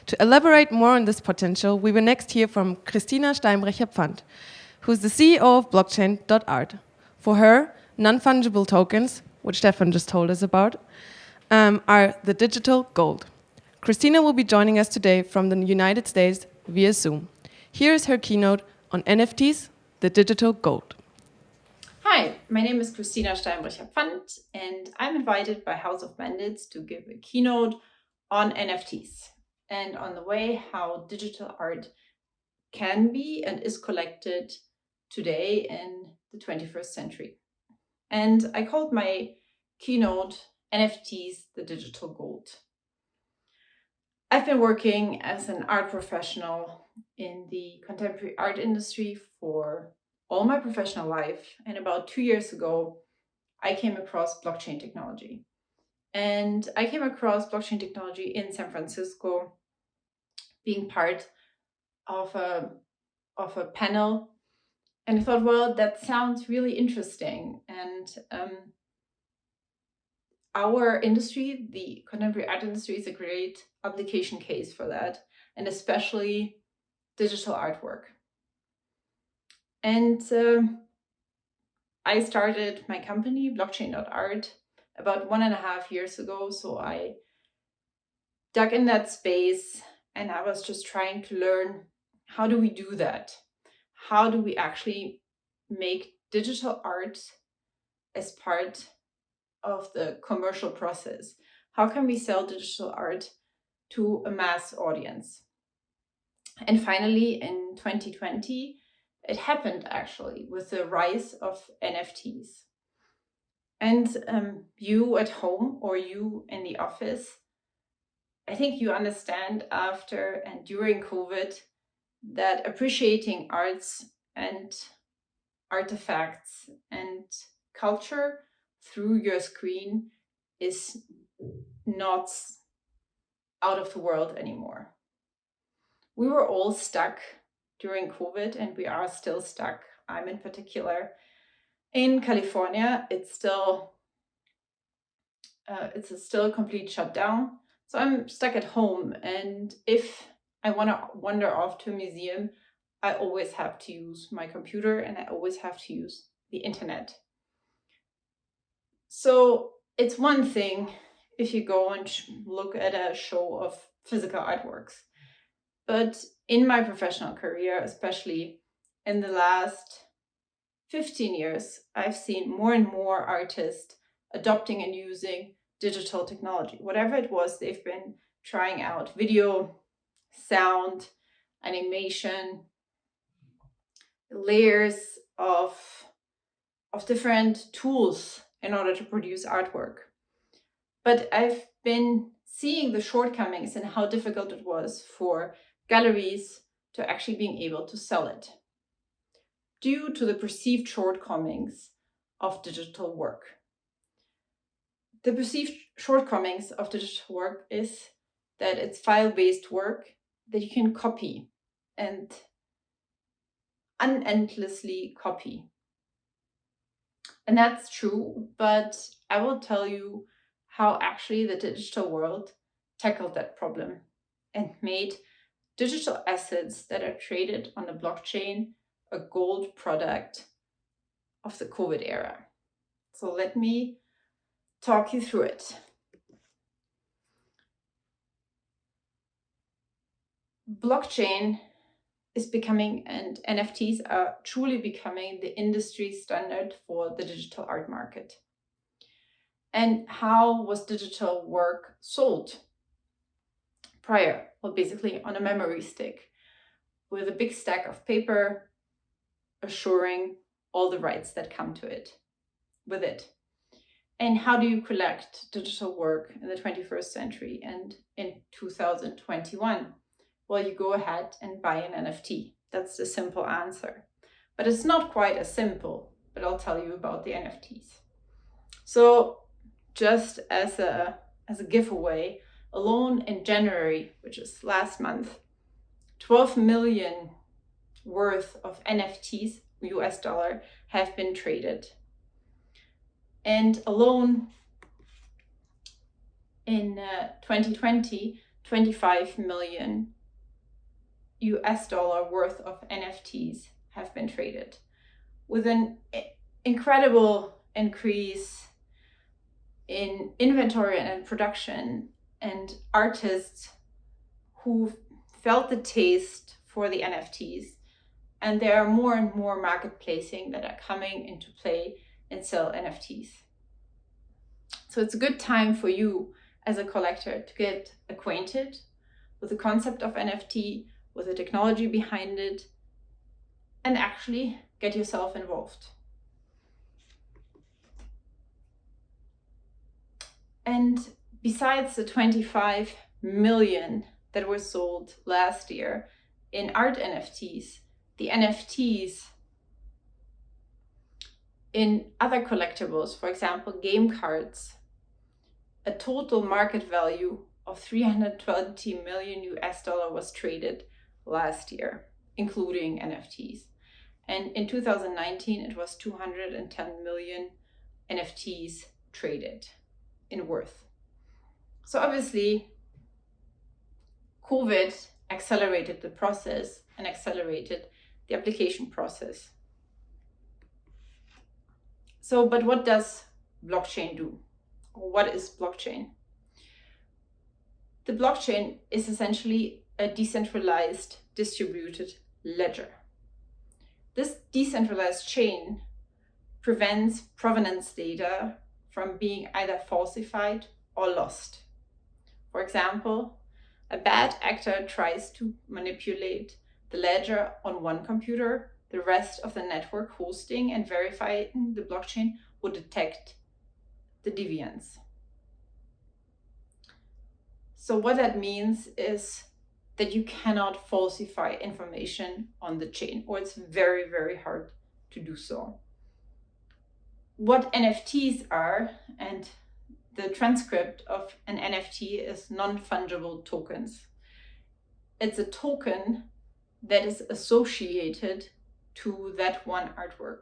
To elaborate more on this potential, we will next hear from Christina Steinbrecher, who is the CEO of blockchain.art. For her, non-fungible tokens, which Stefan just told us about, are the digital gold. Christina will be joining us today from the United States via Zoom. Here is her keynote on NFTs, the digital gold. Hi, my name is Christina Steinbrecher, and I'm invited by House of Bandits to give a keynote on NFTs and on the way how digital art can be and is collected today in the 21st century. And I called my keynote NFTs, the digital gold. I've been working as an art professional in the contemporary art industry for all my professional life. And about 2 years ago, I came across blockchain technology. And I came across blockchain technology in San Francisco, being part of a panel. And I thought, well, that sounds really interesting. And our industry, the contemporary art industry, is a great application case for that, and especially digital artwork. And I started my company, blockchain.art, about 1.5 years ago. So I dug in that space and I was just trying to learn, how do we do that? How do we actually make digital art as part of the commercial process? How can we sell digital art to a mass audience? And finally, in 2020, it happened actually with the rise of NFTs. And you at home or you in the office, I think you understand after and during COVID that appreciating arts and artifacts and culture through your screen is not out of the world anymore. We were all stuck during COVID and we are still stuck. I'm in particular in California. It's still a complete shutdown. So I'm stuck at home, and if I want to wander off to a museum, I always have to use my computer and I always have to use the internet. So it's one thing if you go and look at a show of physical artworks. But in my professional career, especially in the last 15 years, I've seen more and more artists adopting and using digital technology. Whatever it was, they've been trying out: video, sound, animation, layers of different tools in order to produce artwork. But I've been seeing the shortcomings and how difficult it was for galleries to actually being able to sell it, due to the perceived shortcomings of digital work. The perceived shortcomings of digital work is that it's file-based work that you can copy and unendlessly copy. And that's true, but I will tell you how actually the digital world tackled that problem and made digital assets that are traded on the blockchain a gold product of the COVID era. So let me talk you through it. Blockchain is becoming, and NFTs are truly becoming, the industry standard for the digital art market. And how was digital work sold prior? Well, basically on a memory stick with a big stack of paper, assuring all the rights that come to it with it. And how do you collect digital work in the 21st century and in 2021? Well, you go ahead and buy an NFT. That's the simple answer. But it's not quite as simple, but I'll tell you about the NFTs. So just as a giveaway, alone in January, which is last month, 12 million worth of NFTs, US dollar, have been traded. And alone in 2020, 25 million US dollar worth of NFTs have been traded, with an incredible increase in inventory and production, and artists who felt the taste for the NFTs. And there are more and more marketplacing that are coming into play and sell NFTs. So it's a good time for you as a collector to get acquainted with the concept of NFT, with the technology behind it, and actually get yourself involved. And besides the 25 million that were sold last year in art NFTs, the NFTs in other collectibles, for example, game cards, a total market value of 320 million US dollar was traded last year, including NFTs. And in 2019, it was 210 million NFTs traded in worth. So obviously, COVID accelerated the process and accelerated the application process. So, but what does blockchain do? Or what is blockchain? The blockchain is essentially a decentralized distributed ledger. This decentralized chain prevents provenance data from being either falsified or lost. For example, a bad actor tries to manipulate the ledger on one computer, the rest of the network hosting and verifying the blockchain would detect the deviance. So what that means is that you cannot falsify information on the chain, or it's very, very hard to do so. What NFTs are, and the transcript of an NFT is non-fungible tokens. It's a token that is associated to that one artwork.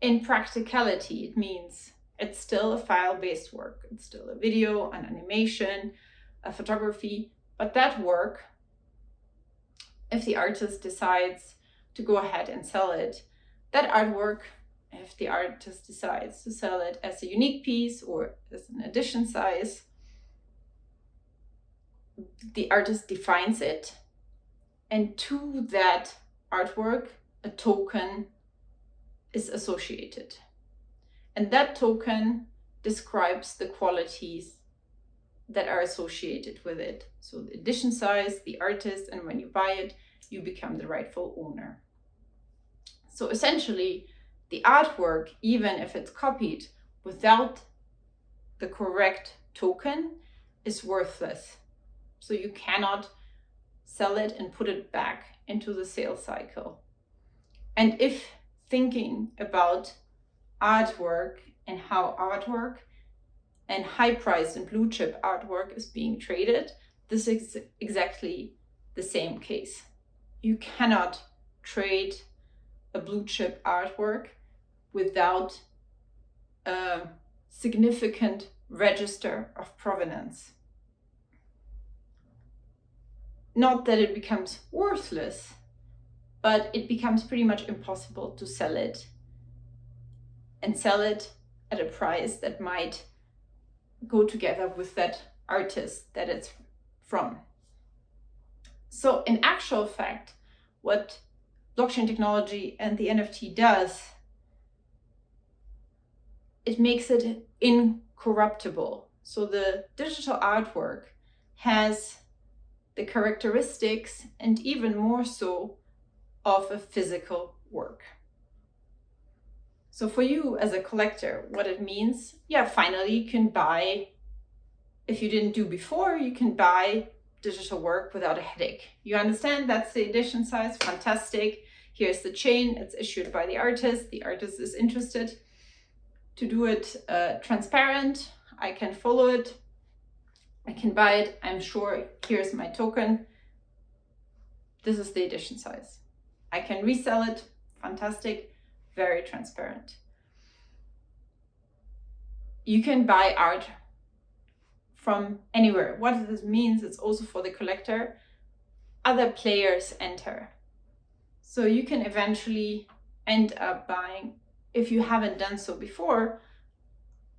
In practicality, it means it's still a file-based work. It's still a video, an animation, a photography, but that work, if the artist decides to go ahead and sell it, that artwork, if the artist decides to sell it as a unique piece or as an edition size, the artist defines it, and to that artwork, a token is associated. And that token describes the qualities that are associated with it. So the edition size, the artist, and when you buy it, you become the rightful owner. So essentially, the artwork, even if it's copied without the correct token, is worthless. So you cannot sell it and put it back into the sales cycle. And if thinking about artwork and how artwork and high-priced and blue-chip artwork is being traded, this is exactly the same case. You cannot trade a blue-chip artwork without a significant register of provenance. Not that it becomes worthless, but it becomes pretty much impossible to sell it, and sell it at a price that might go together with that artist that it's from. So in actual fact, what blockchain technology and the NFT does, it makes it incorruptible. So the digital artwork has the characteristics, and even more so, of a physical work. So for you as a collector, what it means, finally you can buy, if you didn't do before, you can buy digital work without a headache. You understand that's the edition size, fantastic. Here's the chain, it's issued by the artist is interested to do it transparent. I can follow it, I can buy it, I'm sure, here's my token. This is the edition size. I can resell it, fantastic, very transparent. You can buy art from anywhere. What this means, it's also for the collector, other players enter. So you can eventually end up buying, if you haven't done so before,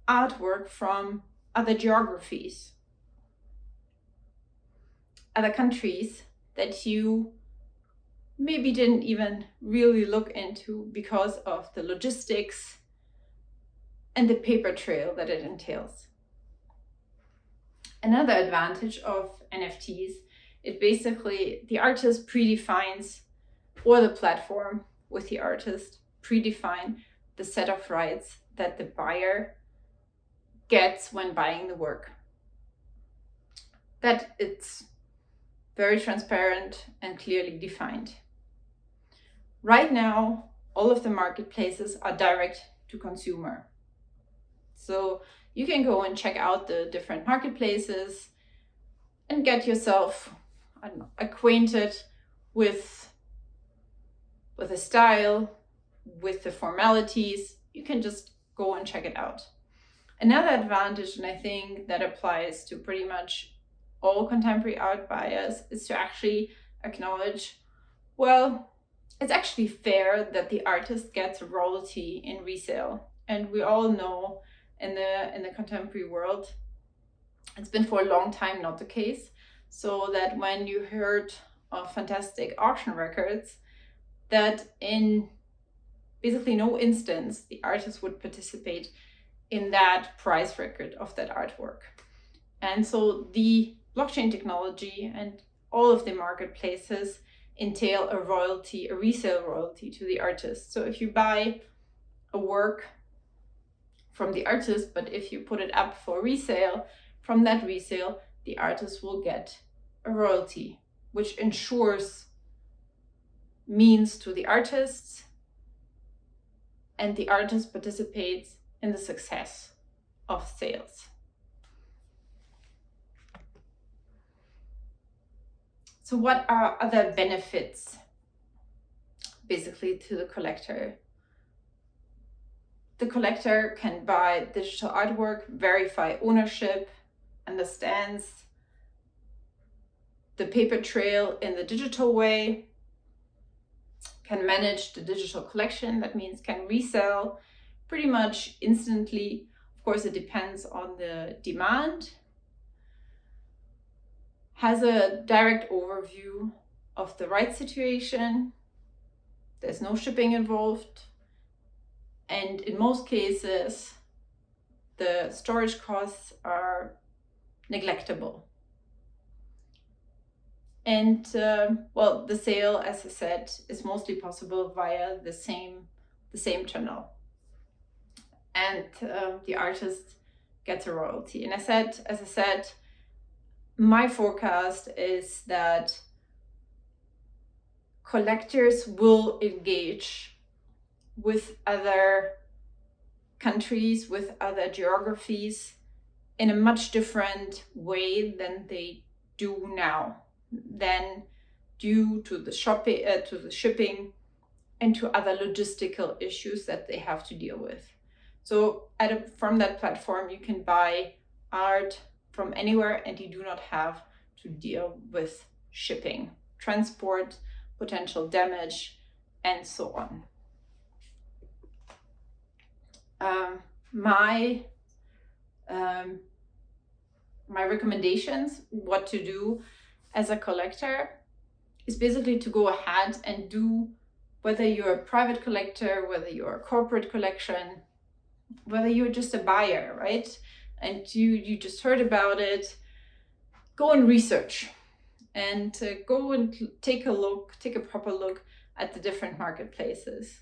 artwork from other geographies, other countries that you maybe didn't even really look into because of the logistics and the paper trail that it entails. Another advantage of NFTs, it basically, the artist predefines, or the platform with the artist predefine the set of rights that the buyer gets when buying the work. That it's very transparent and clearly defined. Right now, all of the marketplaces are direct to consumer. So you can go and check out the different marketplaces and get yourself acquainted with the style, with the formalities. You can just go and check it out. Another advantage, and I think that applies to pretty much all contemporary art buyers, is to actually acknowledge, well, it's actually fair that the artist gets a royalty in resale. And we all know in the contemporary world, it's been for a long time not the case. So that when you heard of fantastic auction records, that in basically no instance the artist would participate in that price record of that artwork. And so the blockchain technology and all of the marketplaces entail a royalty, a resale royalty to the artist. So if you buy a work from the artist, but if you put it up for resale, from that resale, the artist will get a royalty, which ensures means to the artists, and the artist participates in the success of sales. So what are other benefits basically to the collector? The collector can buy digital artwork, verify ownership, understands the paper trail in the digital way, can manage the digital collection, that means can resell pretty much instantly. Of course, it depends on the demand. Has a direct overview of the right situation. There's no shipping involved. And in most cases, the storage costs are neglectable. And well, the sale, as I said, is mostly possible via the same channel. And the artist gets a royalty. And as I said, my forecast is that collectors will engage with other countries, with other geographies in a much different way than they do now, than due to the shipping and to other logistical issues that they have to deal with. So from that platform, you can buy art from anywhere and you do not have to deal with shipping, transport, potential damage, and so on. My recommendations, what to do as a collector, is basically to go ahead and do, whether you're a private collector, whether you're a corporate collection, whether you're just a buyer, right? And you just heard about it, go and research and go and take a proper look at the different marketplaces.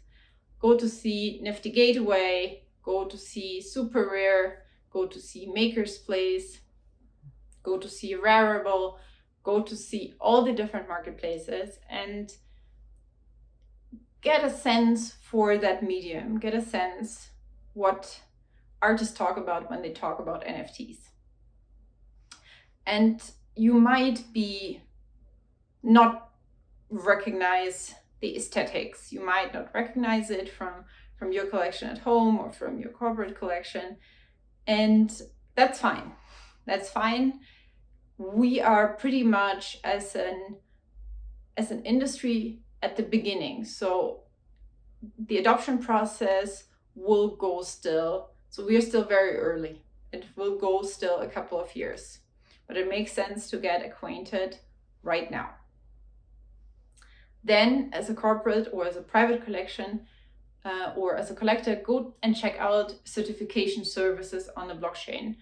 Go to see Nifty Gateway, go to see Super Rare, go to see Maker's Place, go to see Rarible, go to see all the different marketplaces and get a sense for that medium, get a sense what artists talk about when they talk about NFTs. And you might be not recognize the aesthetics. You might not recognize it from your collection at home or from your corporate collection. And that's fine. That's fine. We are pretty much as an industry at the beginning. So the adoption process will go still. So we are still very early. It will go still a couple of years, but it makes sense to get acquainted right now. Then as a corporate or as a private collection or as a collector, go and check out certification services on the blockchain.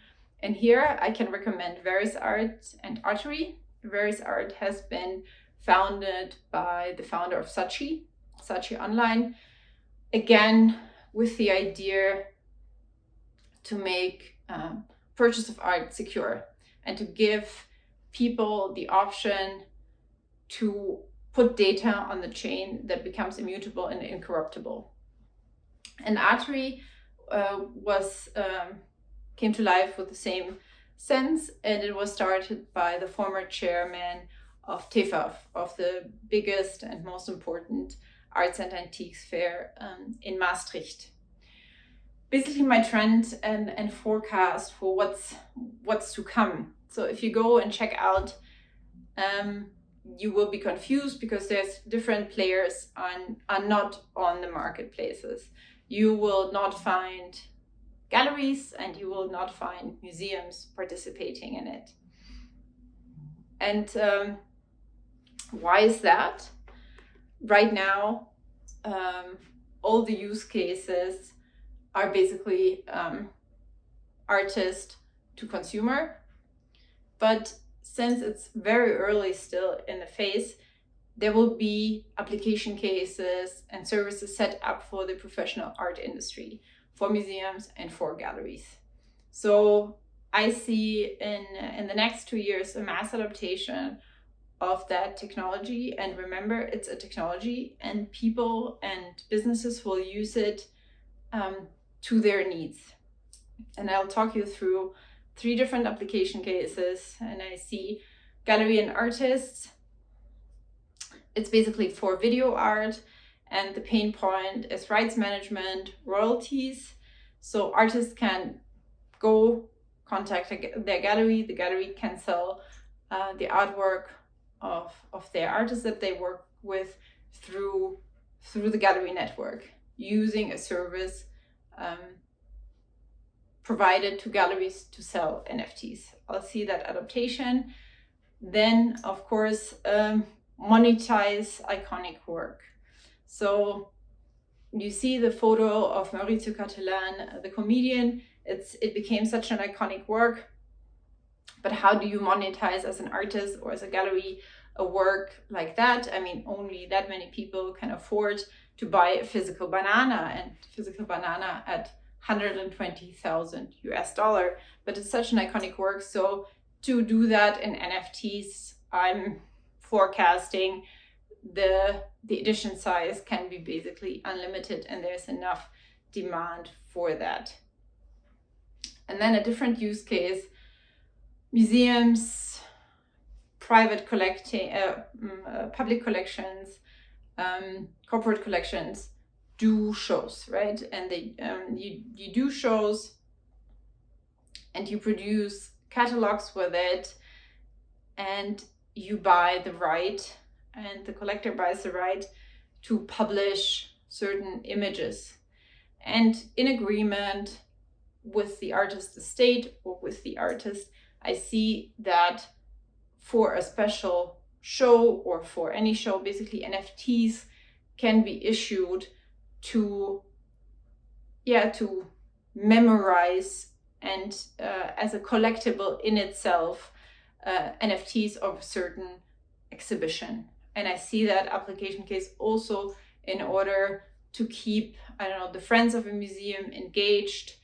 And here I can recommend VerisArt and Artery. VerisArt has been founded by the founder of Saatchi Online, again with the idea to make purchase of art secure and to give people the option to put data on the chain that becomes immutable and incorruptible. And Artery came to life with the same sense, and it was started by the former chairman of TEFAF, of the biggest and most important arts and antiques fair in Maastricht. Basically my trend and forecast for what's to come. So if you go and check out, you will be confused because there's different players are not on the marketplaces. You will not find galleries and you will not find museums participating in it. And why is that? Right now, all the use cases are basically artist to consumer. But since it's very early still in the phase, there will be application cases and services set up for the professional art industry, for museums and for galleries. So I see in the next 2 years a mass adaptation of that technology. And remember, it's a technology and people and businesses will use it to their needs. And I'll talk you through 3 different application cases. And I see gallery and artists. It's basically for video art, and the pain point is rights management, royalties. So artists can go contact their gallery. The gallery can sell the artwork of their artists that they work with through the gallery network, using a service provided to galleries to sell NFTs. I'll see that adaptation. Then, of course, monetize iconic work. So you see the photo of Maurizio Cattelan, the comedian. It became such an iconic work. But how do you monetize as an artist or as a gallery a work like that? I mean, only that many people can afford to buy a physical banana, and physical banana at $120,000 US. But it's such an iconic work. So to do that in NFTs, I'm forecasting the edition size can be basically unlimited, and there's enough demand for that. And then a different use case, museums, private collecting, public collections, corporate collections do shows, right? And they you do shows and you produce catalogs with it, and you buy the right, and the collector buys the right to publish certain images. And in agreement with the artist estate or with the artist, I see that for a special show or for any show, basically NFTs can be issued to memorize and as a collectible in itself, NFTs of a certain exhibition. And I see that application case also in order to keep, the friends of a museum engaged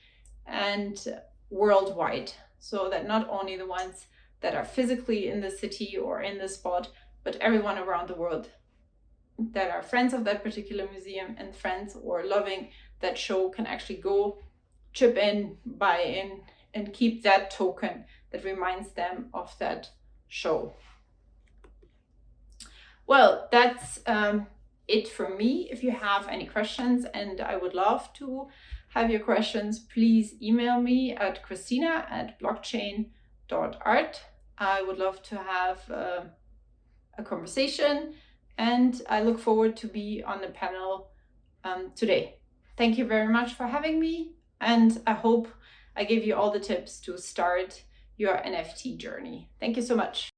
and worldwide, so that not only the ones that are physically in the city or in the spot, but everyone around the world that are friends of that particular museum and friends or loving that show can actually go chip in, buy in, and keep that token that reminds them of that show. Well, that's it for me. If you have any questions, and I would love to have your questions, please email me at Christina@blockchain.art. blockchain.art. I would love to have a conversation, and I look forward to be on the panel today. Thank you very much for having me, and I hope I gave you all the tips to start your NFT journey. Thank you so much.